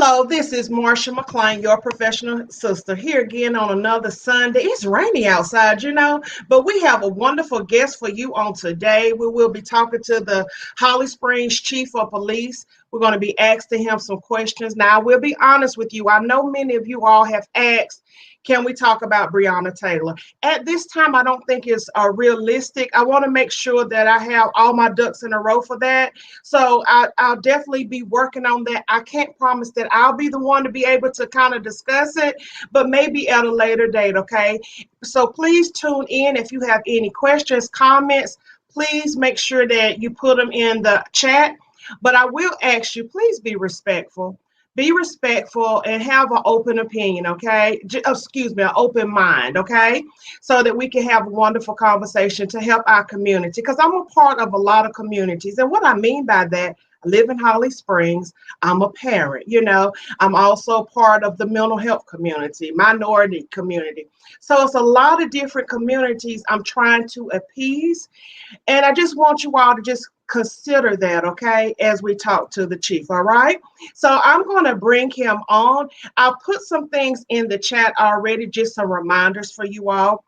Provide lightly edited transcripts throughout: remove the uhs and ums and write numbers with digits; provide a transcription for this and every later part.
Hello, this is Marsha McClain, your professional sister, here again on another Sunday. It's rainy outside, but we have a wonderful guest for you on today. We will be talking to the Holly Springs Chief of Police. We're going to be asking him some questions. Now, I will be honest with you. I know many of you all have asked, can we talk about Breonna Taylor? At this time, I don't think it's realistic. I want to make sure that I have all my ducks in a row for that. So I'll definitely be working on that. I can't promise that I'll be the one to be able to kind of discuss it, but maybe at a later date, okay? So please tune in. If you have any questions, comments, please make sure that you put them in the chat. But I will ask you, please be respectful. Be respectful and have an open opinion, okay? Excuse me, an open mind, okay? So that we can have a wonderful conversation to help our community. Because I'm a part of a lot of communities. And what I mean by that, I live in Holly Springs. I'm a parent, I'm also part of the mental health community, minority community. So it's a lot of different communities I'm trying to appease. And I just want you all to just consider that, okay, as we talk to the chief, all right? So I'm going to bring him on. I'll put some things in the chat already, just some reminders for you all.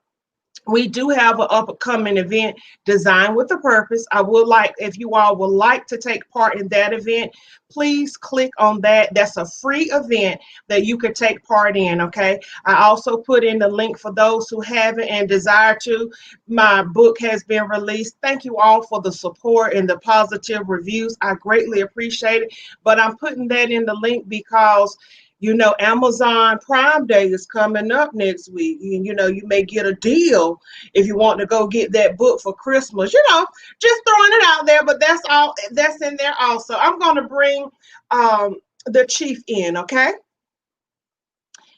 We do have an upcoming event, Designed with a Purpose. I would like, if you all would like to take part in that event, please click on that. That's a free event that you could take part in, okay? I also put in the link for those who haven't and desire to. My book has been released. Thank you all for the support and the positive reviews. I greatly appreciate it. But I'm putting that in the link because Amazon Prime Day is coming up next week. And, you may get a deal if you want to go get that book for Christmas, just throwing it out there. But that's all that's in there also. I'm going to bring the chief in, okay?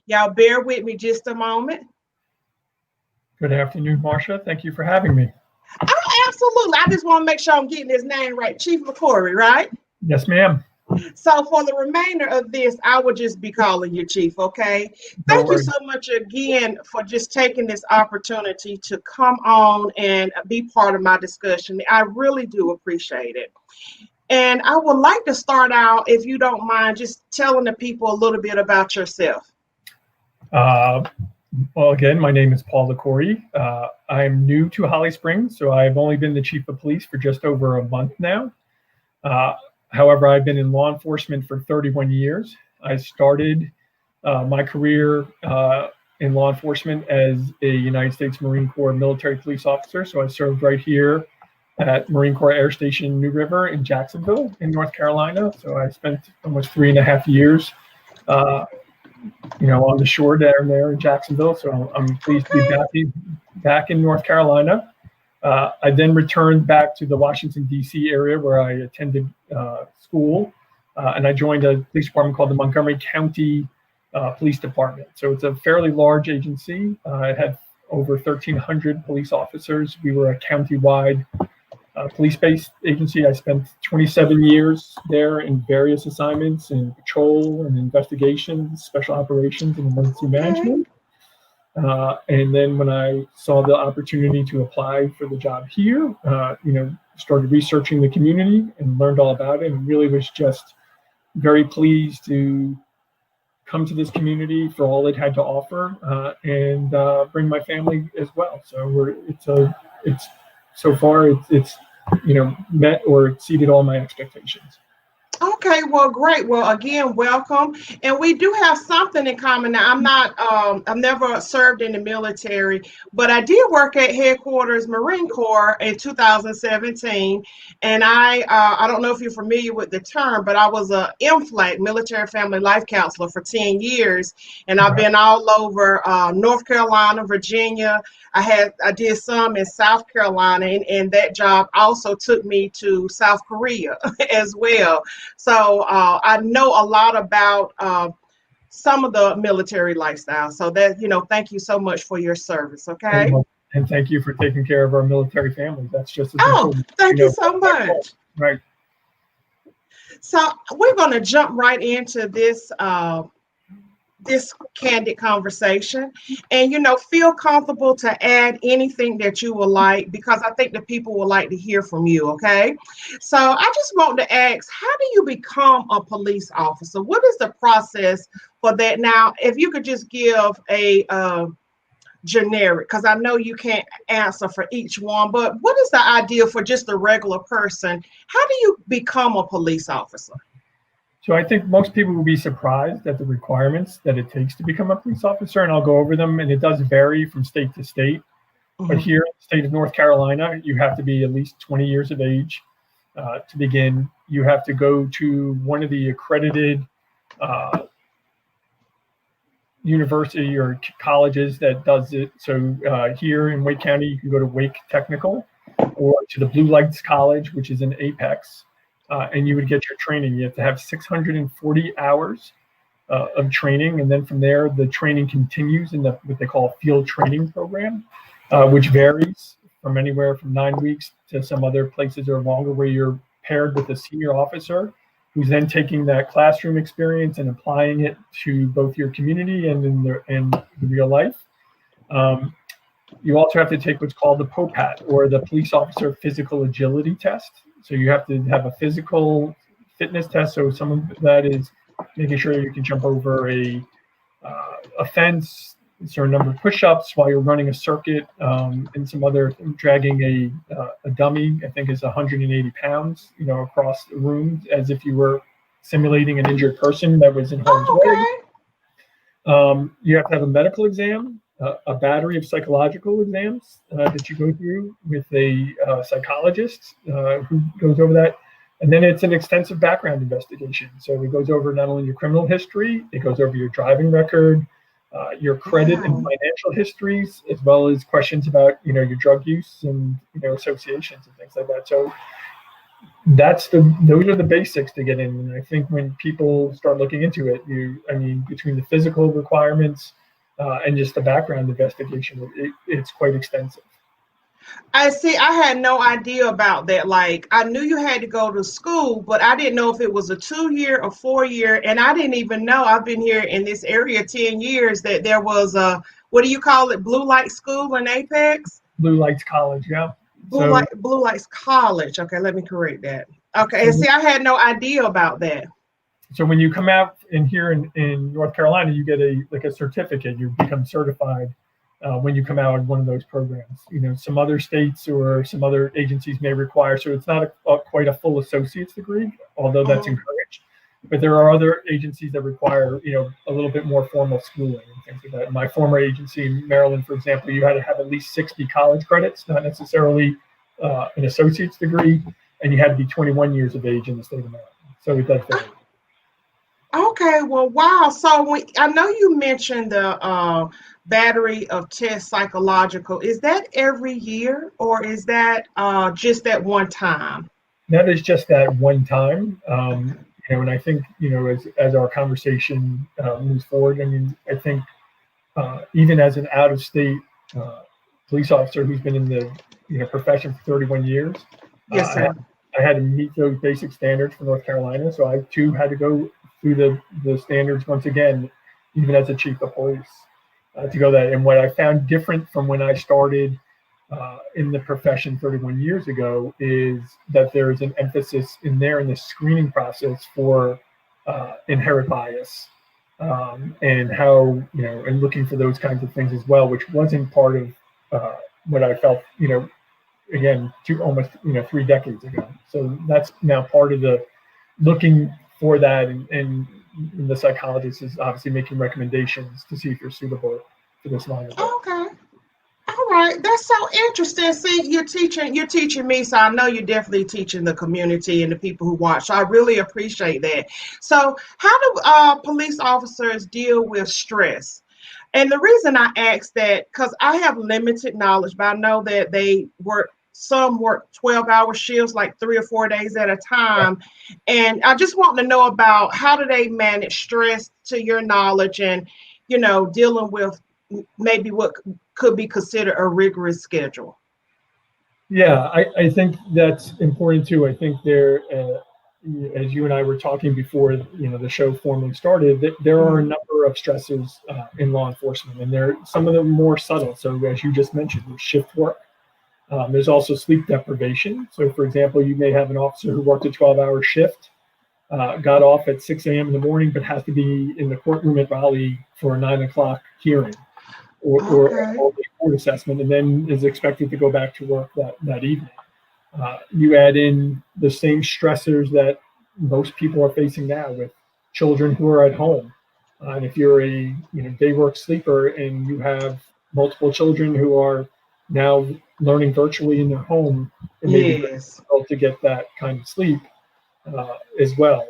Y'all bear with me just a moment. Good afternoon, Marsha. Thank you for having me. Oh, absolutely. I just want to make sure I'm getting his name right. Chief Liquorie, right? Yes, ma'am. So for the remainder of this, I will just be calling you Chief, okay? Thank you so much again for just taking this opportunity to come on and be part of my discussion. I really do appreciate it. And I would like to start out, if you don't mind, just telling the people a little bit about yourself. Well, again, my name is Paul Liquorie. I'm new to Holly Springs, so I've only been the Chief of Police for just over a month now. However, I've been in law enforcement for 31 years. I started my career in law enforcement as a United States Marine Corps military police officer. So I served right here at Marine Corps Air Station New River in Jacksonville in North Carolina. So I spent almost 3.5 years, on the shore down there in Jacksonville. So I'm pleased to be back in North Carolina. I then returned back to the Washington, D.C. area where I attended school, and I joined a police department called the Montgomery County Police Department. So it's a fairly large agency. It had over 1,300 police officers. We were a county-wide police-based agency. I spent 27 years there in various assignments in patrol and investigations, special operations, and emergency management. And then when I saw the opportunity to apply for the job here, started researching the community and learned all about it, and really was just very pleased to come to this community for all it had to offer, and bring my family as well. So it's so far it's met or exceeded all my expectations. Okay, well, great. Well, again, welcome. And we do have something in common. Now, I've never served in the military, but I did work at headquarters Marine Corps in 2017. And I don't know if you're familiar with the term, but I was a MFLAC, Military Family Life Counselor, for 10 years. And I've been all over North Carolina, Virginia. I did some in South Carolina, and that job also took me to South Korea as well. So I know a lot about some of the military lifestyle. So that, thank you so much for your service. Okay. And thank you for taking care of our military families. That's just as important. Thank you so much. Right. So we're going to jump right into this this candid conversation, and feel comfortable to add anything that you would like, because I think the people would like to hear from you. Okay, so I just want to ask, how do you become a police officer? What is the process for that? Now, if you could just give a generic, because I know you can't answer for each one, but what is the idea for just a regular person? How do you become a police officer? So I think most people will be surprised at the requirements that it takes to become a police officer, and I'll go over them, and it does vary from state to state. But here in the state of North Carolina, you have to be at least 20 years of age to begin. You have to go to one of the accredited university or colleges that does it. So here in Wake County, you can go to Wake Technical or to the Blue Lights College, which is in Apex, and you would get your training. You have to have 640 hours of training, and then from there, the training continues in what they call a field training program, which varies from anywhere from 9 weeks to some other places are longer, where you're paired with a senior officer who's then taking that classroom experience and applying it to both your community and in the real life. You also have to take what's called the POPAT, or the Police Officer Physical Agility Test. So you have to have a physical fitness test. So some of that is making sure you can jump over a fence, a certain number of push-ups while you're running a circuit, and some other dragging a dummy, I think is 180 pounds, across the room, as if you were simulating an injured person that was in harm's way. You have to have a medical exam, a battery of psychological exams that you go through with a psychologist who goes over that. And then it's an extensive background investigation. So it goes over not only your criminal history, it goes over your driving record, your credit and financial histories, as well as questions about, your drug use and, associations and things like that. So those are the basics to get in. And I think when people start looking into it, between the physical requirements and just the background investigation, it's quite extensive. I see. I had no idea about that. Like, I knew you had to go to school, but I didn't know if it was a 2-year or 4-year. And I didn't even know, I've been here in this area 10 years, that there was a, what do you call it? Blue Light School in Apex? Blue Lights College, yeah. Blue Lights College. Okay, let me correct that. Okay, and see, I had no idea about that. So when you come out here in North Carolina, you get a certificate. You become certified when you come out of one of those programs. Some other states or some other agencies may require, so it's not quite a full associate's degree, although that's encouraged. But there are other agencies that require, a little bit more formal schooling and things like that. In my former agency in Maryland, for example, you had to have at least 60 college credits, not necessarily an associate's degree, and you had to be 21 years of age in the state of Maryland. So it does vary. Okay, well, wow. So I know you mentioned the battery of test psychological. Is that every year, or is that just that one time? That is just that one time. And I think, as our conversation moves forward, I think even as an out-of-state police officer who's been in the profession for 31 years, yes, sir. I had to meet those basic standards for North Carolina. So I too had to go through the standards once again, even as a chief of police, to go that. And what I found different from when I started in the profession 31 years ago is that there is an emphasis in the screening process for inherent bias, and how, and looking for those kinds of things as well, which wasn't part of what I felt, again, almost 3 decades ago. So that's now part of the looking for that, and the psychologist is obviously making recommendations to see if you're suitable for this line of work. Okay. All right, that's so interesting. See, you're teaching me, so I know you're definitely teaching the community and the people who watch. So I really appreciate that. So how do police officers deal with stress? And the reason I ask that, because I have limited knowledge, but I know that some work 12-hour shifts, like 3 or 4 days at a time. And I just want to know about, how do they manage stress, to your knowledge, and, dealing with maybe what could be considered a rigorous schedule. Yeah, I think that's important too. I think as you and I were talking before, the show formally started, that there are a number number of stressors in law enforcement, and they're some of them more subtle. So as you just mentioned, there's shift work. There's also sleep deprivation. So for example, you may have an officer who worked a 12-hour shift, got off at 6 a.m. in the morning, but has to be in the courtroom at Raleigh for a 9 o'clock hearing or a court assessment, and then is expected to go back to work that evening. You add in the same stressors that most people are facing now with children who are at home. And if you're a day work sleeper and you have multiple children who are now learning virtually in their home, it may be very difficult to get that kind of sleep as well.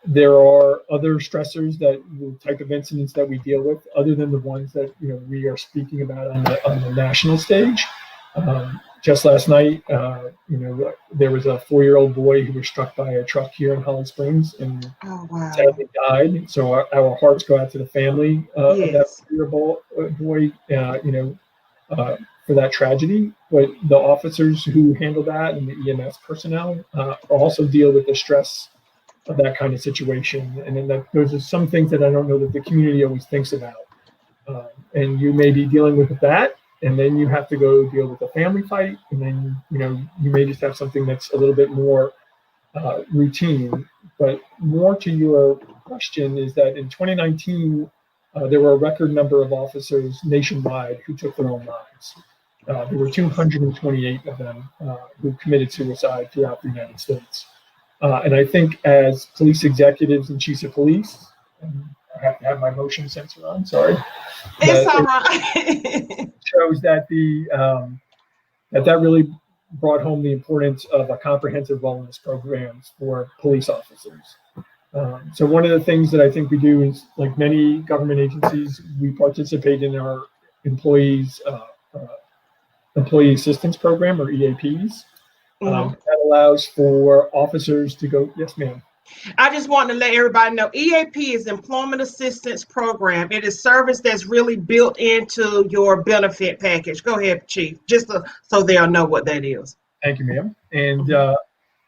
There are other stressors that the type of incidents that we deal with, other than the ones that we are speaking about on the national stage. Just last night, there was a 4-year-old boy who was struck by a truck here in Holly Springs and sadly died. So our hearts go out to the family of that 4-year-old boy, for that tragedy. But the officers who handle that and the EMS personnel also deal with the stress of that kind of situation. And then those are some things that I don't know that the community always thinks about. And you may be dealing with that, and then you have to go deal with a family fight, and then you may just have something that's a little bit more routine. But more to your question is that in 2019, there were a record number of officers nationwide who took their own lives. There were 228 of them who committed suicide throughout the United States. And I think as police executives and chiefs of police, and I have to have my motion sensor on, sorry. It's all right. Shows that that really brought home the importance of a comprehensive wellness programs for police officers. So one of the things that I think we do is, like many government agencies, we participate in our employee assistance program, or EAPs. That allows for officers to go. Yes, ma'am. I just want to let everybody know EAP is Employment Assistance Program. It is service that's really built into your benefit package. Go ahead, Chief, just so they'll know what that is. Thank you, ma'am. And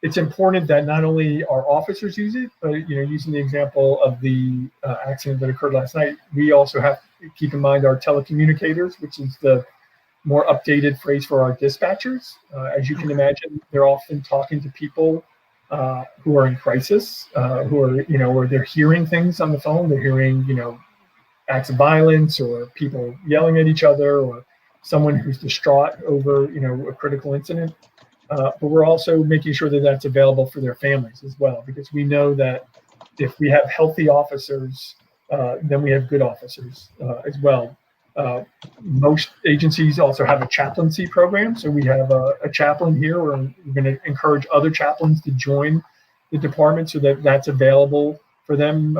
it's important that not only our officers use it, but using the example of the accident that occurred last night, we also have to keep in mind our telecommunicators, which is the more updated phrase for our dispatchers. As you can imagine, they're often talking to people who are in crisis, who are, or they're hearing things on the phone. They're hearing, acts of violence or people yelling at each other or someone who's distraught over, a critical incident. But we're also making sure that that's available for their families as well, because we know that if we have healthy officers, then we have good officers as well. Most agencies also have a chaplaincy program. So we have a chaplain here. We're going to encourage other chaplains to join the department so that that's available for them,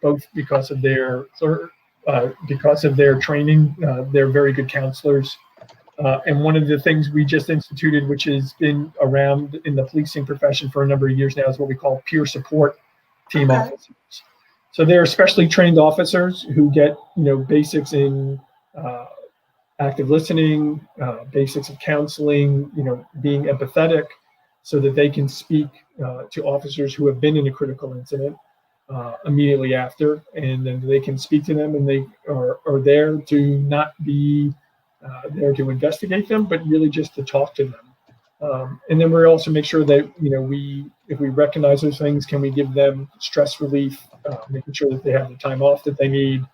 both because of their training. They're very good counselors. And one of the things we just instituted, which has been around in the policing profession for a number of years now, is what we call peer support team officers. So they're specially trained officers who get, basics in active listening, basics of counseling, being empathetic, so that they can speak to officers who have been in a critical incident immediately after, and then they can speak to them, and they are there to not be there to investigate them, but really just to talk to them. And then we also make sure that, if we recognize those things, can we give them stress relief, making sure that they have the time off that they need,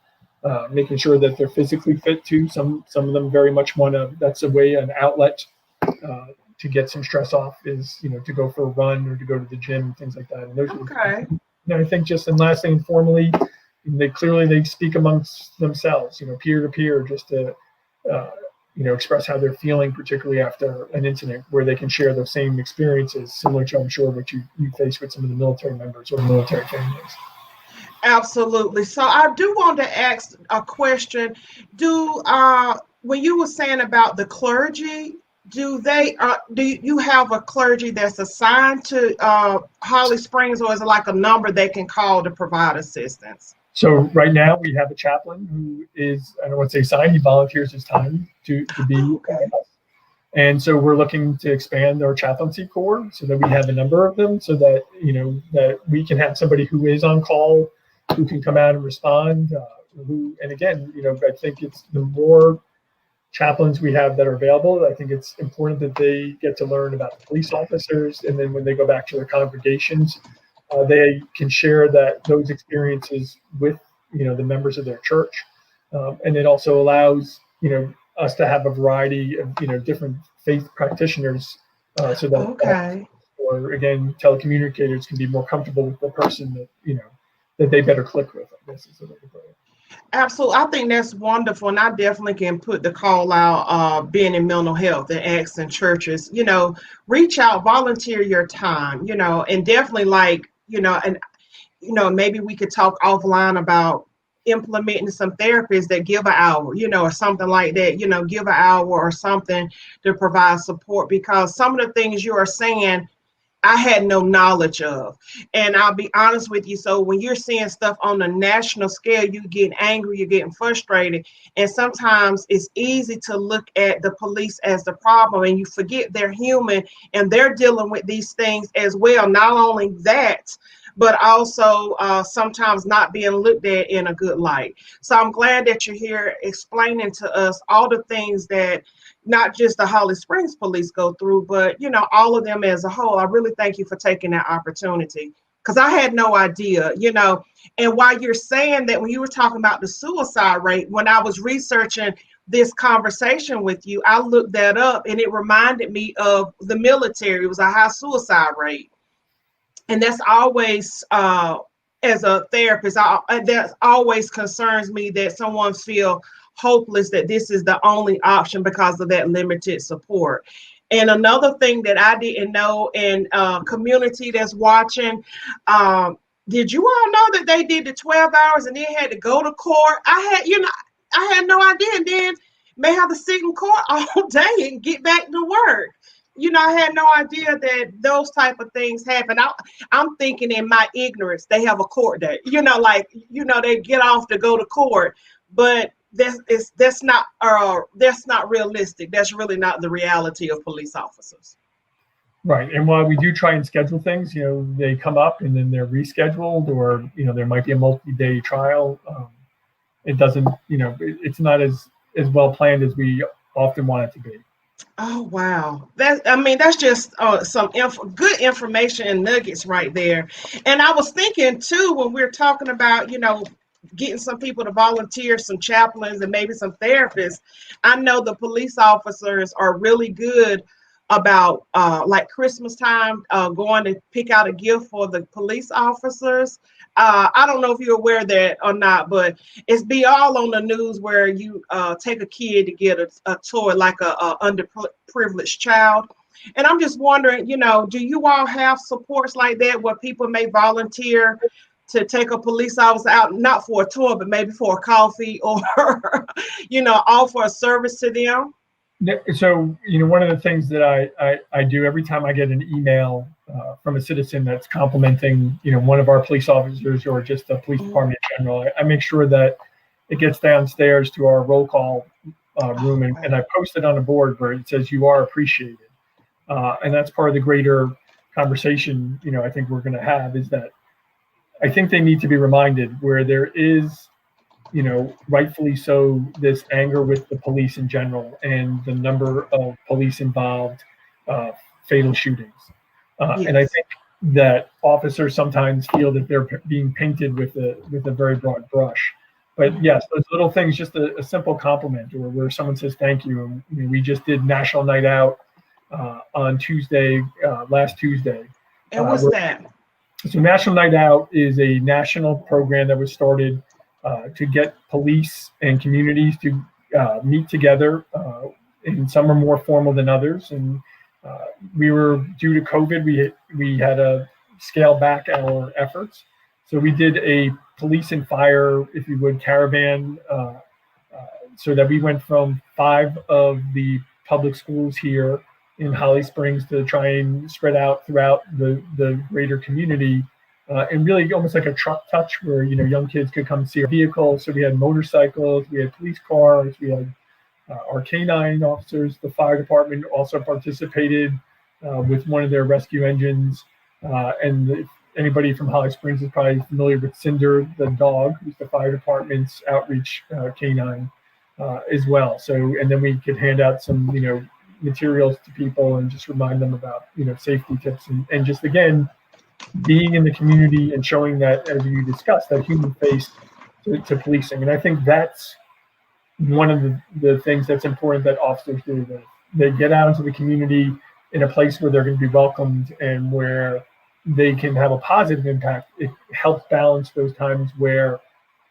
making sure that they're physically fit too. Some of them very much that's an outlet to get some stress off is, to go for a run or to go to the gym, things like that. And those I think just, and lastly, informally, they speak amongst themselves, peer to peer, just to, express how they're feeling, particularly after an incident, where they can share those same experiences, similar to, I'm sure, what you face with some of the military members or military families. Absolutely. So I do want to ask a question. When you were saying about the clergy, do you have a clergy that's assigned to Holly Springs, or is it like a number they can call to provide assistance? So right now we have a chaplain who is, I don't want to say assigned, he volunteers his time to be with us. And so we're looking to expand our chaplaincy corps so that we have a number of them, so that that we can have somebody who is on call, who can come out and respond. And again, I think it's the more chaplains we have that are available, I think it's important that they get to learn about the police officers, and then when they go back to their congregations, they can share those experiences with the members of their church, and it also allows us to have a variety of different faith practitioners, so that Okay. or again telecommunicators can be more comfortable with the person that they better click with. I guess is the way to put it. Absolutely. I think that's wonderful. And I definitely can put the call out, being in mental health and asking churches, reach out, volunteer your time, and definitely maybe we could talk offline about implementing some therapists that give an hour, or something like that, give an hour or something to provide support, because some of the things you are saying, I had no knowledge of. And I'll be honest with you. So when you're seeing stuff on a national scale, you get angry, you're getting frustrated. And sometimes it's easy to look at the police as the problem, and you forget they're human and they're dealing with these things as well. Not only that, but also sometimes not being looked at in a good light. So I'm glad that you're here explaining to us all the things that not just the Holly Springs police go through, but all of them as a whole. I really thank you for taking that opportunity, because I had no idea, And while you're saying that, when you were talking about the suicide rate, when I was researching this conversation with you, I looked that up, and it reminded me of the military. It was a high suicide rate. And that's always, as a therapist, that always concerns me, that someone feel hopeless, that this is the only option because of that limited support. And another thing that I didn't know, and community that's watching, did you all know that they did the 12 hours and then had to go to court? I had no idea. And then may have to sit in court all day and get back to work. I had no idea that those type of things happen. I'm thinking in my ignorance, they have a court date, they get off to go to court, but that's not realistic. That's really not the reality of police officers. Right. And while we do try and schedule things, they come up and then they're rescheduled, or, there might be a multi-day trial. It doesn't, it's not as well planned as we often want it to be. Oh, wow. That's just some good information and nuggets right there. And I was thinking too, when we're talking about, getting some people to volunteer, some chaplains and maybe some therapists. I know the police officers are really good about like Christmas time, going to pick out a gift for the police officers. I don't know if you're aware of that or not, but it's be all on the news where you take a kid to get a toy, like a underprivileged child. And I'm just wondering, do you all have supports like that where people may volunteer to take a police officer out, not for a tour, but maybe for a coffee, or, offer a service to them? So, one of the things that I do every time I get an email from a citizen that's complimenting, one of our police officers or just the police department in general, I make sure that it gets downstairs to our roll call room, and I post it on a board where it says, "You are appreciated." And that's part of the greater conversation, I think we're going to have, is that I think they need to be reminded, where there is, rightfully so, this anger with the police in general and the number of police involved fatal shootings. Yes. And I think that officers sometimes feel that they're being painted with a very broad brush. But yes, those little things, just a simple compliment, or where someone says thank you. And we just did National Night Out on Tuesday, last Tuesday. And what's that? So National Night Out is a national program that was started to get police and communities to meet together, and some are more formal than others. And we were, due to COVID, we had to scale back our efforts. So we did a police and fire, if you would, caravan, so that we went from 5 of the public schools here in Holly Springs to try and spread out throughout the greater community, and really almost like a truck touch, where young kids could come see our vehicles. So we had motorcycles, we had police cars, we had Our canine officers, the fire department also participated with one of their rescue engines. And anybody from Holly Springs is probably familiar with Cinder, the dog, who's the fire department's outreach canine as well. So, and then we could hand out some, materials to people and just remind them about, safety tips and just, again, being in the community and showing that, as you discussed, that human face to policing. And I think that's one of the things that's important that officers do. They get out into the community in a place where they're going to be welcomed and where they can have a positive impact. It helps balance those times where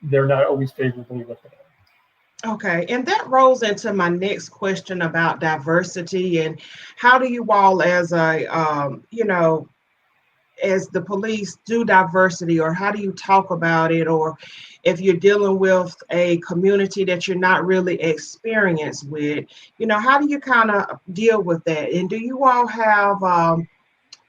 they're not always favorably looked at. Okay, and that rolls into my next question about diversity and how do you all, as as the police, do diversity, or how do you talk about it, or if you're dealing with a community that you're not really experienced with, how do you kind of deal with that? And do you all have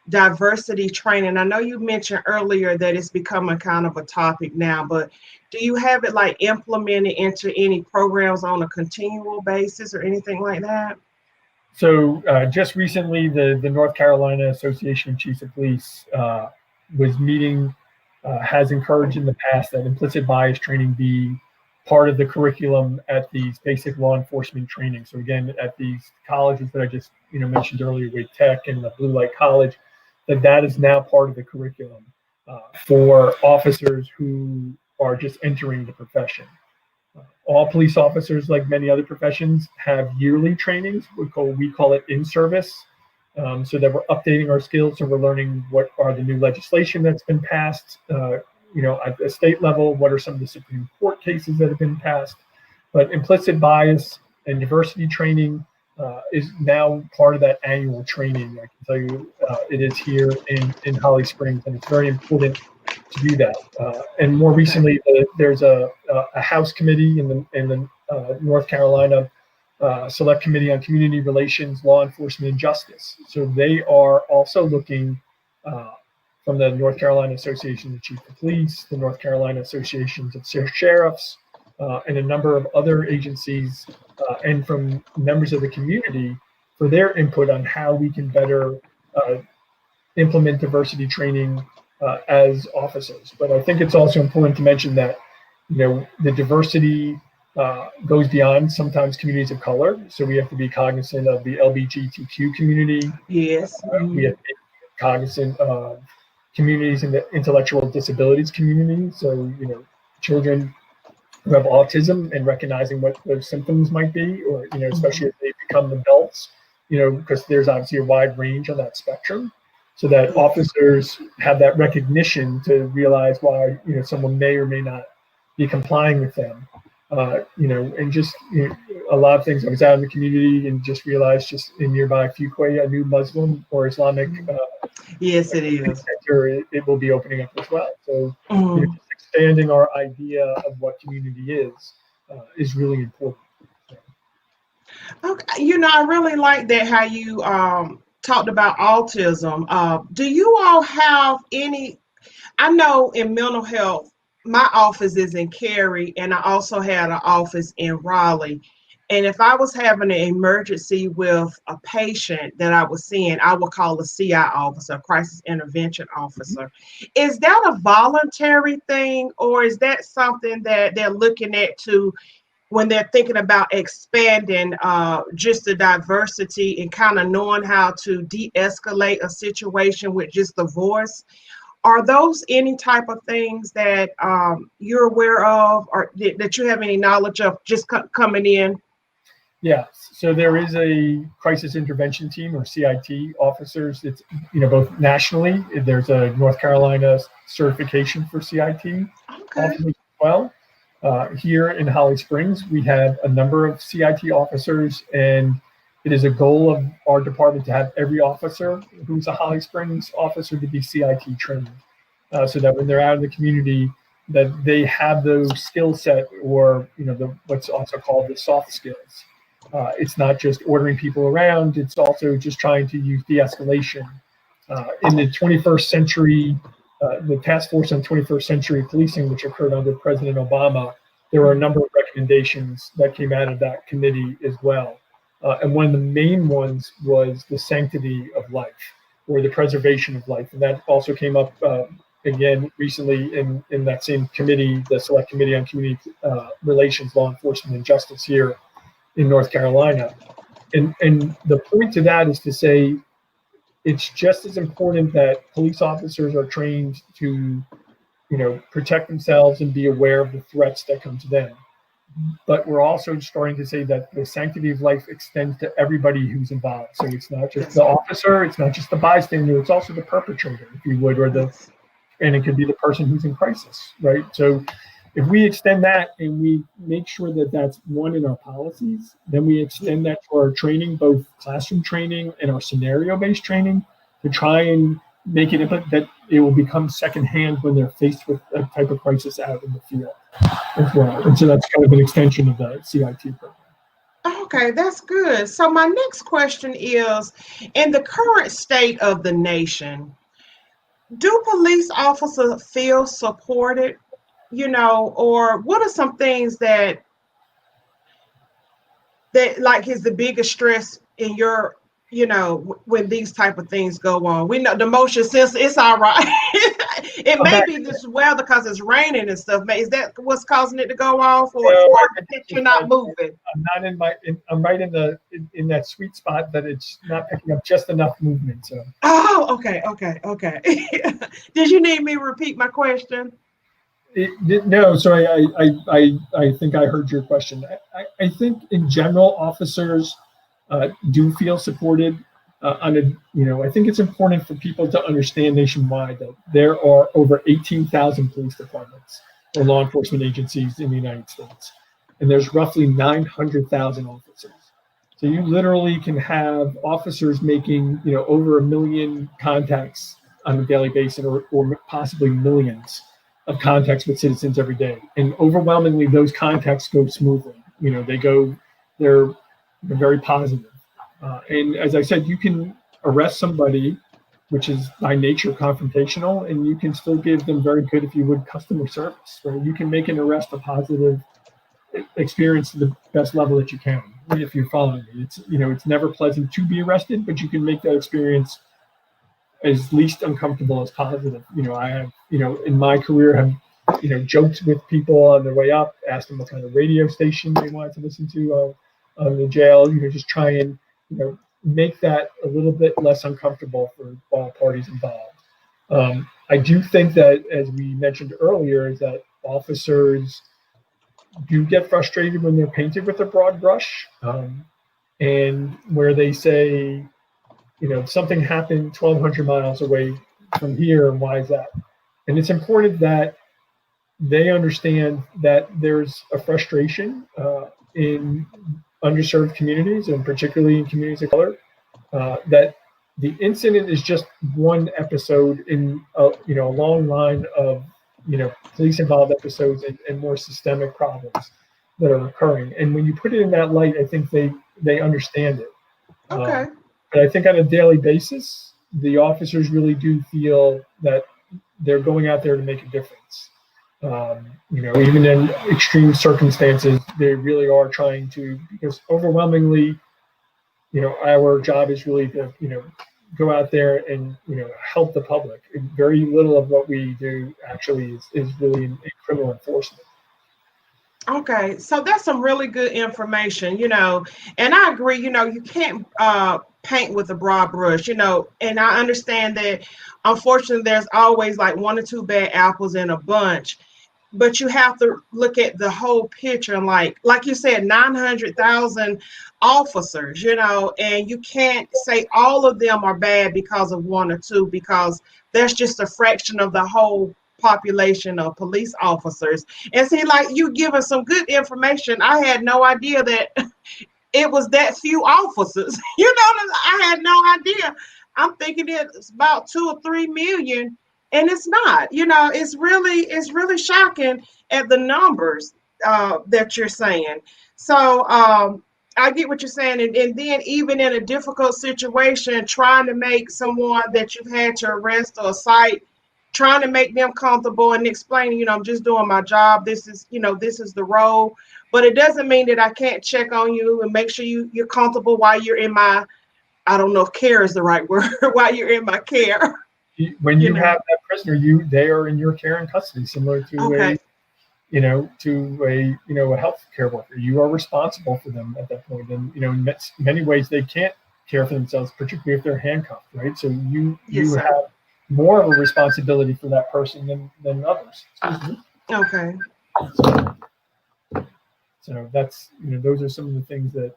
diversity training? I know you mentioned earlier that it's becoming kind of a topic now, but do you have it like implemented into any programs on a continual basis or anything like that? So just recently, the North Carolina Association of Chiefs of Police was meeting, has encouraged in the past that implicit bias training be part of the curriculum at these basic law enforcement training. So again, at these colleges that I just mentioned earlier, Wake Tech and the Blue Light College, that is now part of the curriculum for officers who are just entering the profession. All police officers, like many other professions, have yearly trainings. We call it in-service, so that we're updating our skills. So we're learning what are the new legislation that's been passed, at the state level. What are some of the Supreme Court cases that have been passed? But implicit bias and diversity training is now part of that annual training. I can tell you it is here in Holly Springs, and it's very important to do that. And more recently, there's a House committee in the North Carolina Select Committee on Community Relations, Law Enforcement, and Justice. So they are also looking from the North Carolina Association of Chiefs of Police, the North Carolina Associations of Sheriffs, and a number of other agencies, and from members of the community for their input on how we can better implement diversity training as officers. But I think it's also important to mention that the diversity goes beyond sometimes communities of color. So we have to be cognizant of the LGBTQ community. Yes. We have to be cognizant of communities in the intellectual disabilities community. So children who have autism and recognizing what those symptoms might be, or especially if they become adults, because there's obviously a wide range on that spectrum. So that officers have that recognition to realize why someone may or may not be complying with them, and just a lot of things. I was out in the community and just realized just in nearby Fuquay, a new Muslim or Islamic yes, it is. Center, it will be opening up as well. So just expanding our idea of what community is really important. Okay, I really like that how you talked about autism. Do you all have any? I know in mental health, my office is in Cary, and I also had an office in Raleigh. And if I was having an emergency with a patient that I was seeing, I would call a CI officer, crisis intervention officer. Is that a voluntary thing, or is that something that they're looking at to when they're thinking about expanding just the diversity and kind of knowing how to de-escalate a situation with just the voice? Are those any type of things that you're aware of, or that you have any knowledge of just coming in? Yeah, so there is a crisis intervention team, or CIT officers. It's both nationally. There's a North Carolina certification for CIT officers as well. Here in Holly Springs, we have a number of CIT officers, and it is a goal of our department to have every officer who's a Holly Springs officer to be CIT trained, so that when they're out in the community, that they have those skill set, or what's also called the soft skills. It's not just ordering people around; it's also just trying to use de-escalation. In the 21st century, the Task Force on 21st Century Policing, which occurred under President Obama, there were a number of recommendations that came out of that committee as well. And one of the main ones was the sanctity of life, or the preservation of life. And that also came up again recently in that same committee, the Select Committee on Community Relations, Law Enforcement, and Justice here in North Carolina. And the point to that is to say it's just as important that police officers are trained to, protect themselves and be aware of the threats that come to them. But we're also starting to say that the sanctity of life extends to everybody who's involved. So it's not just the officer, it's not just the bystander, it's also the perpetrator, if you would, and it could be the person who's in crisis, right? So if we extend that and we make sure that that's one in our policies, then we extend that to our training, both classroom training and our scenario-based training, to try and make it that it will become secondhand when they're faced with a type of crisis out in the field as well. And so that's kind of an extension of the CIT program. Okay, that's good. So my next question is, in the current state of the nation, do police officers feel supported, or what are some things that like is the biggest stress in your, when these type of things go on? We know the motion sensor, it's all right. It may be this weather because it's raining and stuff. Is that what's causing it to go off, or that you're not moving? I'm not I'm right in that sweet spot that it's not picking up just enough movement. So. Oh, okay. Did you need me to repeat my question? No, sorry. I think I heard your question. I think in general, officers do feel supported. I think it's important for people to understand nationwide that there are over 18,000 police departments or law enforcement agencies in the United States, and there's roughly 900,000 officers. So you literally can have officers making, over 1 million contacts on a daily basis, or possibly millions of contacts with citizens every day. And overwhelmingly, those contacts go smoothly. They're very positive. And as I said, you can arrest somebody, which is by nature confrontational, and you can still give them very good, if you would, customer service. Right? You can make an arrest a positive experience to the best level that you can, if you're following me. It's never pleasant to be arrested, but you can make that experience as least uncomfortable as positive. I have, in my career, have, joked with people on their way up, asked them what kind of radio station they wanted to listen to on the jail, just try and, make that a little bit less uncomfortable for all parties involved. I do think that, as we mentioned earlier, is that officers do get frustrated when they're painted with a broad brush, and where they say, something happened 1,200 miles away from here, and why is that? And it's important that they understand that there's a frustration in underserved communities, and particularly in communities of color, that the incident is just one episode in a long line of police involved episodes and more systemic problems that are occurring. And when you put it in that light, I think they understand it. Okay. But I think on a daily basis, the officers really do feel that they're going out there to make a difference. Even in extreme circumstances, they really are trying to, because overwhelmingly, our job is really to, go out there and, help the public. And very little of what we do actually is really in criminal enforcement. Okay, so that's some really good information, and I agree, you can't paint with a broad brush, and I understand that unfortunately there's always like one or two bad apples in a bunch, but you have to look at the whole picture, and like you said, 900,000 officers, and you can't say all of them are bad because of one or two, because that's just a fraction of the whole population of police officers. And see, like, you give us some good information. I had no idea that it was that few officers. I had no idea. I'm thinking it's about 2 or 3 million, and it's not. It's really shocking at the numbers that you're saying. So I get what you're saying, and then even in a difficult situation, trying to make someone that you've had to arrest or cite, trying to make them comfortable and explaining, I'm just doing my job. This is the role. but it doesn't mean that I can't check on you and make sure you're comfortable while you're in my, I don't know if care is the right word, while you're in my care. When you know. have that prisoner, they are in your care and custody, similar to Okay. a health care worker. You are responsible for them at that point, and in many ways they can't care for themselves, particularly if they're handcuffed, right? So you Yes, sir. have more of a responsibility for that person than others. Okay. So that's those are some of the things that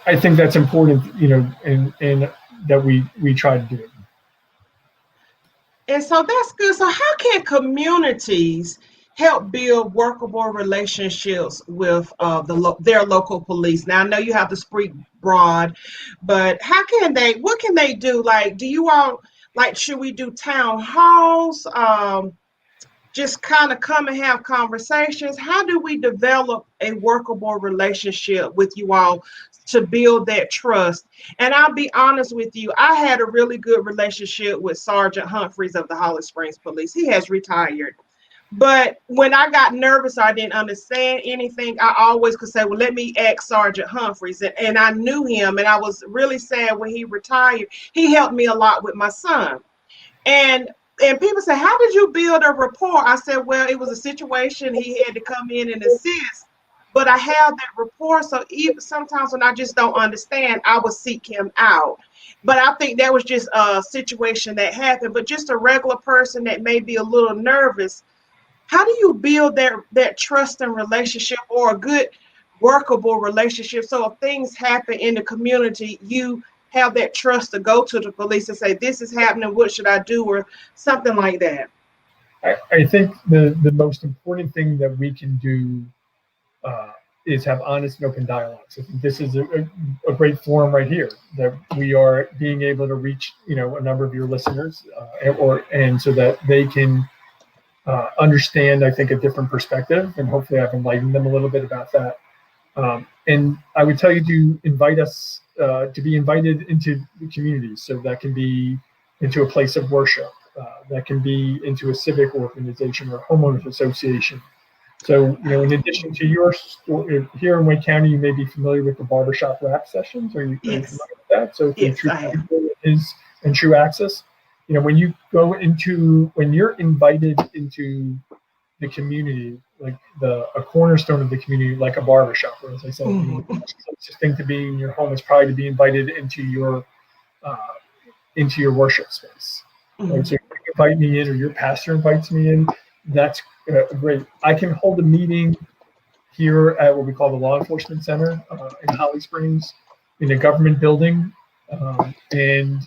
I think that's important, and that we try to do. And so that's good. So how can communities help build workable relationships with their local police? Now I know you have to speak broad, but what can they do? Like, do you all should we do town halls? Just kind of come and have conversations. How do we develop a workable relationship with you all to build that trust? And I'll be honest with you, I had a really good relationship with Sergeant Humphreys of the Holly Springs Police. He has retired. But when I got nervous, I didn't understand anything. I always could say, well, let me ask Sergeant Humphreys. And I knew him, and I was really sad when he retired. He helped me a lot with my son. And people say, how did you build a rapport? I said, well, it was a situation. He had to come in and assist, but I have that rapport. So even sometimes when I just don't understand, I will seek him out. But I think that was just a situation that happened. But just a regular person that may be a little nervous, how do you build that trust and relationship, or a good workable relationship? So if things happen in the community, you have that trust to go to the police and say, this is happening, what should I do, or something like that. I think the most important thing that we can do is have honest and open dialogues. I think this is a great forum right here, that we are being able to reach a number of your listeners, and so that they can understand, I think, a different perspective, and hopefully I've enlightened them a little bit about that. And I would tell you to invite us to be invited into the community. So that can be into a place of worship, that can be into a civic organization or homeowners association. So, in addition to your store here in Wake County, you may be familiar with the barbershop rap sessions. Are you familiar with that? So, yes, I am. And True Access, when you're invited into the community, like a cornerstone of the community, like a barbershop, or as I said, the closest thing to being in your home is probably to be invited into your worship space. Right? So if you invite me in, or your pastor invites me in, that's great. I can hold a meeting here at what we call the Law Enforcement Center in Holly Springs, in a government building, and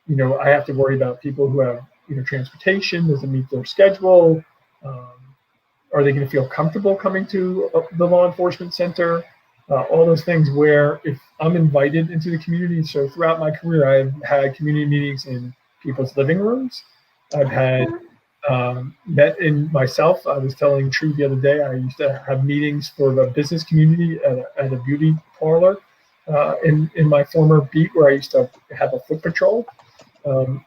I have to worry about people who have transportation. Does it meet their schedule? Are they going to feel comfortable coming to the law enforcement center? All those things, where if I'm invited into the community. So throughout my career, I've had community meetings in people's living rooms. I've had met in myself. I was telling True the other day, I used to have meetings for the business community at a beauty parlor in my former beat, where I used to have a foot patrol.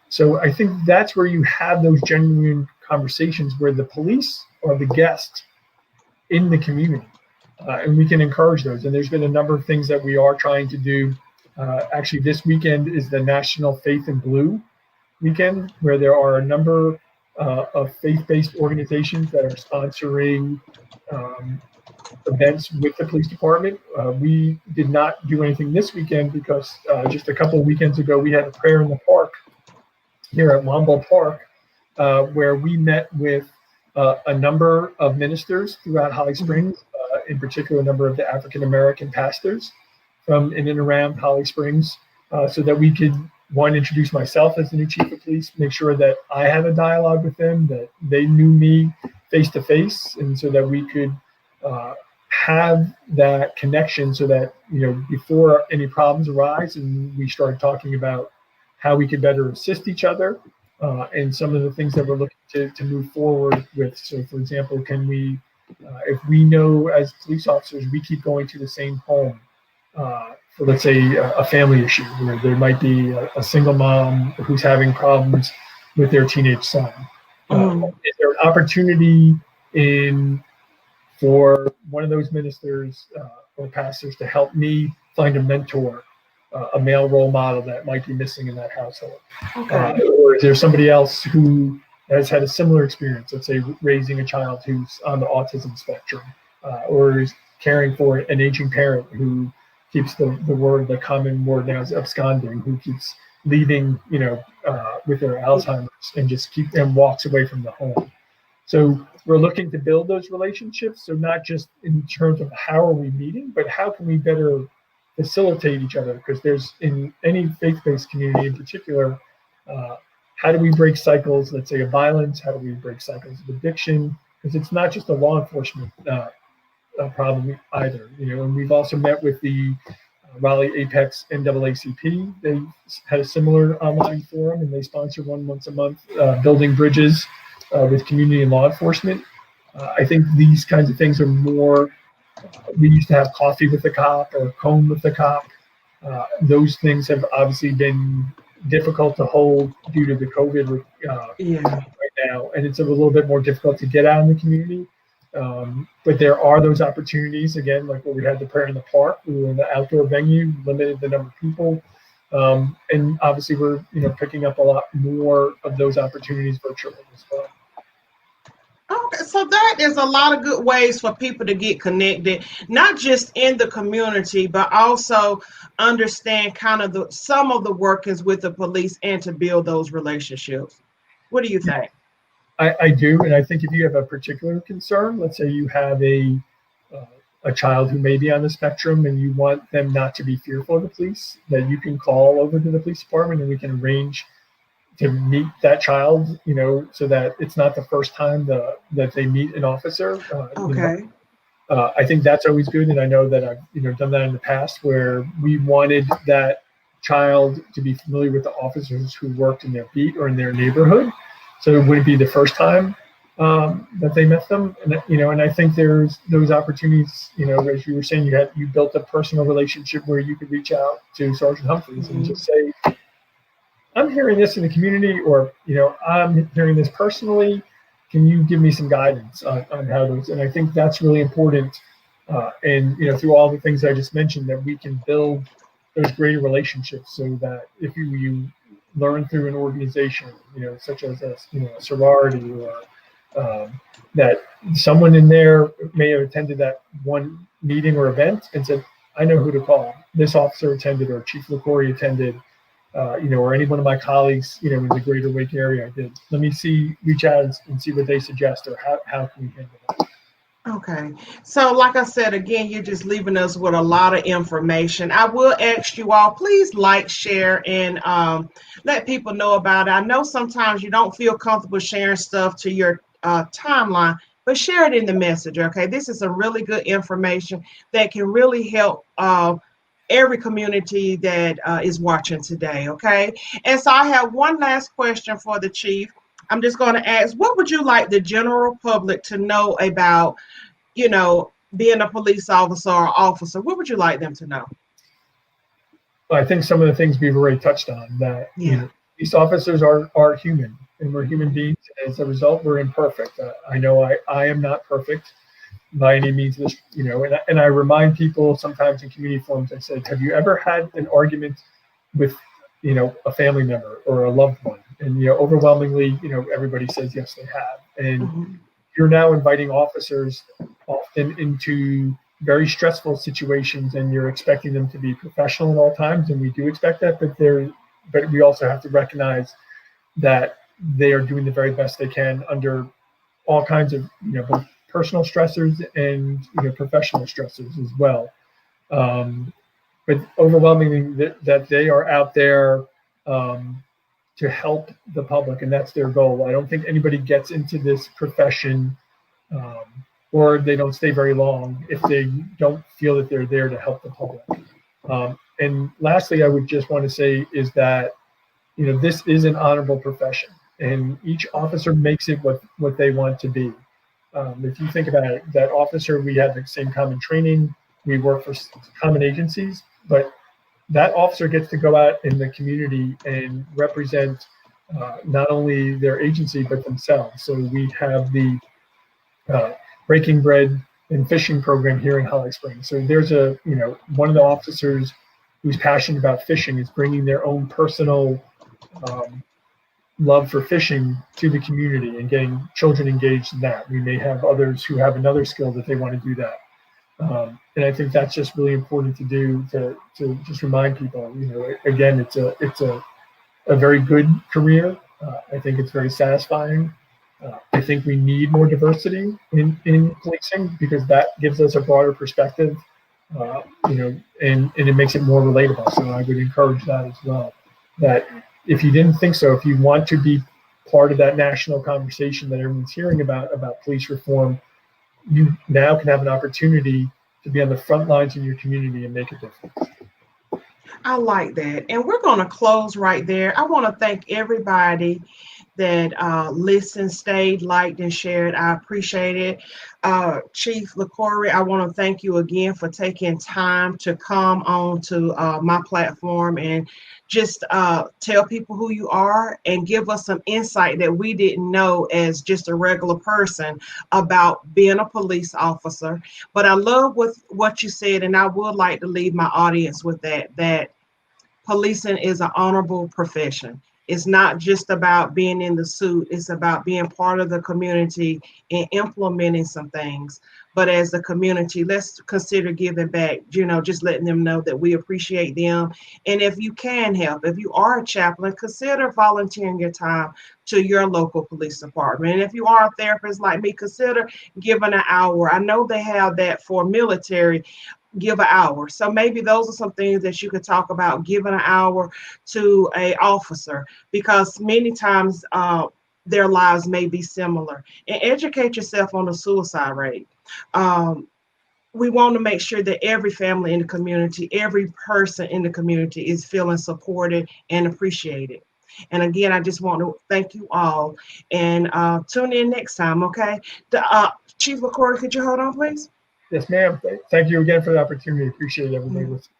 So I think that's where you have those genuine conversations, where the police are the guest in the community, and we can encourage those. And there's been a number of things that we are trying to do. Actually, this weekend is the National Faith in Blue weekend, where there are a number of faith-based organizations that are sponsoring events with the police department. We did not do anything this weekend because just a couple of weekends ago, we had a prayer in the park here at Womble Park, where we met with a number of ministers throughout Holly Springs, in particular a number of the African American pastors from in and around Holly Springs, so that we could, one, introduce myself as the new chief of police, make sure that I had a dialogue with them, that they knew me face to face, and so that we could have that connection, so that before any problems arise and we start talking about how we could better assist each other, and some of the things that we're looking to move forward with. So, for example, can we, if we know as police officers, we keep going to the same home for, let's say, a family issue, where there might be a single mom who's having problems with their teenage son. Is there an opportunity in for one of those ministers or pastors to help me find a mentor, a male role model that might be missing in that household. Okay. Or is there somebody else who has had a similar experience, let's say raising a child who's on the autism spectrum, or is caring for an aging parent who keeps the common word now is absconding, who keeps leaving, with their Alzheimer's and just walks away from the home. So we're looking to build those relationships. So not just in terms of how are we meeting, but how can we better facilitate each other? Because there's, in any faith-based community in particular, how do we break cycles, let's say, of violence? How do we break cycles of addiction? Because it's not just a law enforcement problem either. And we've also met with the Raleigh Apex NAACP. They had a similar online forum, and they sponsor one once a month, building bridges with community and law enforcement. I think these kinds of things are more, we used to have coffee with the cop or comb with the cop. Those things have obviously been difficult to hold due to the COVID right now, and it's a little bit more difficult to get out in the community. But there are those opportunities, again, like what we had the prayer in the park. We were in the outdoor venue, limited the number of people, and obviously we're picking up a lot more of those opportunities virtually as well. Okay, so that is a lot of good ways for people to get connected, not just in the community, but also understand kind of some of the workings with the police and to build those relationships. What do you think? I do, and I think if you have a particular concern, let's say you have a child who may be on the spectrum and you want them not to be fearful of the police, that you can call over to the police department and we can arrange to meet that child, so that it's not the first time that they meet an officer. Okay. I think that's always good, and I know that I've done that in the past where we wanted that child to be familiar with the officers who worked in their beat or in their neighborhood, so it wouldn't be the first time that they met them. And I think there's those opportunities. As you were saying, you built a personal relationship where you could reach out to Sergeant Humphreys and just say, I'm hearing this in the community, or I'm hearing this personally. Can you give me some guidance on how those? And I think that's really important. And through all the things I just mentioned, that we can build those greater relationships, so that if you learn through an organization, such as a sorority, or that someone in there may have attended that one meeting or event and said, I know who to call. This officer attended, or Chief Liquorie attended. Or any one of my colleagues, in the greater Wake area, I did. Let me reach out and see what they suggest, or how can we handle that. Okay. So like I said, again, you're just leaving us with a lot of information. I will ask you all, please like, share, and let people know about it. I know sometimes you don't feel comfortable sharing stuff to your timeline, but share it in the messenger, okay? This is some really good information that can really help every community that is watching today, okay? And so I have one last question for the chief. I'm just going to ask, what would you like the general public to know about, being a police officer or officer? What would you like them to know? Well, I think some of the things we've already touched on, that police officers are human, and we're human beings. And as a result, we're imperfect. I know I am not perfect by any means, and I remind people sometimes in community forums, I said, have you ever had an argument with, a family member or a loved one? And, overwhelmingly, everybody says, yes, they have. And you're now inviting officers often into very stressful situations, and you're expecting them to be professional at all times. And we do expect that, but we also have to recognize that they are doing the very best they can under all kinds of, both personal stressors and professional stressors as well. But overwhelmingly that they are out there to help the public, and that's their goal. I don't think anybody gets into this profession or they don't stay very long if they don't feel that they're there to help the public. And lastly, I would just want to say is that this is an honorable profession, and each officer makes it what they want to be. If you think about it, that officer, we have the same common training, we work for common agencies, but that officer gets to go out in the community and represent not only their agency, but themselves. So we have the breaking bread and fishing program here in Holly Springs. So there's one of the officers who's passionate about fishing is bringing their own personal um, love for fishing to the community and getting children engaged in that. We may have others who have another skill that they want to do that. And I think that's just really important to do to just remind people, again, it's a very good career. I think it's very satisfying. I think we need more diversity in policing because that gives us a broader perspective, and it makes it more relatable. So I would encourage that as well. That if you didn't think so, if you want to be part of that national conversation that everyone's hearing about police reform, you now can have an opportunity to be on the front lines in your community and make a difference. I like that. And we're going to close right there. I want to thank everybody that listened, stayed, liked, and shared. I appreciate it. Chief Liquorie, I want to thank you again for taking time to come on to my platform and just tell people who you are and give us some insight that we didn't know as just a regular person about being a police officer. But I love what you said, and I would like to leave my audience with that policing is an honorable profession. It's not just about being in the suit, it's about being part of the community and implementing some things. But as a community, let's consider giving back, just letting them know that we appreciate them. And if you can help, if you are a chaplain, consider volunteering your time to your local police department. And if you are a therapist like me, consider giving an hour. I know they have that for military, give an hour. So maybe those are some things that you could talk about, giving an hour to a officer, because many times their lives may be similar. And educate yourself on the suicide rate. We want to make sure that every family in the community, every person in the community is feeling supported and appreciated. And again, I just want to thank you all and tune in next time, okay? Chief Liquorie, could you hold on, please? Yes, ma'am. Thank you again for the opportunity. Appreciate everybody listening.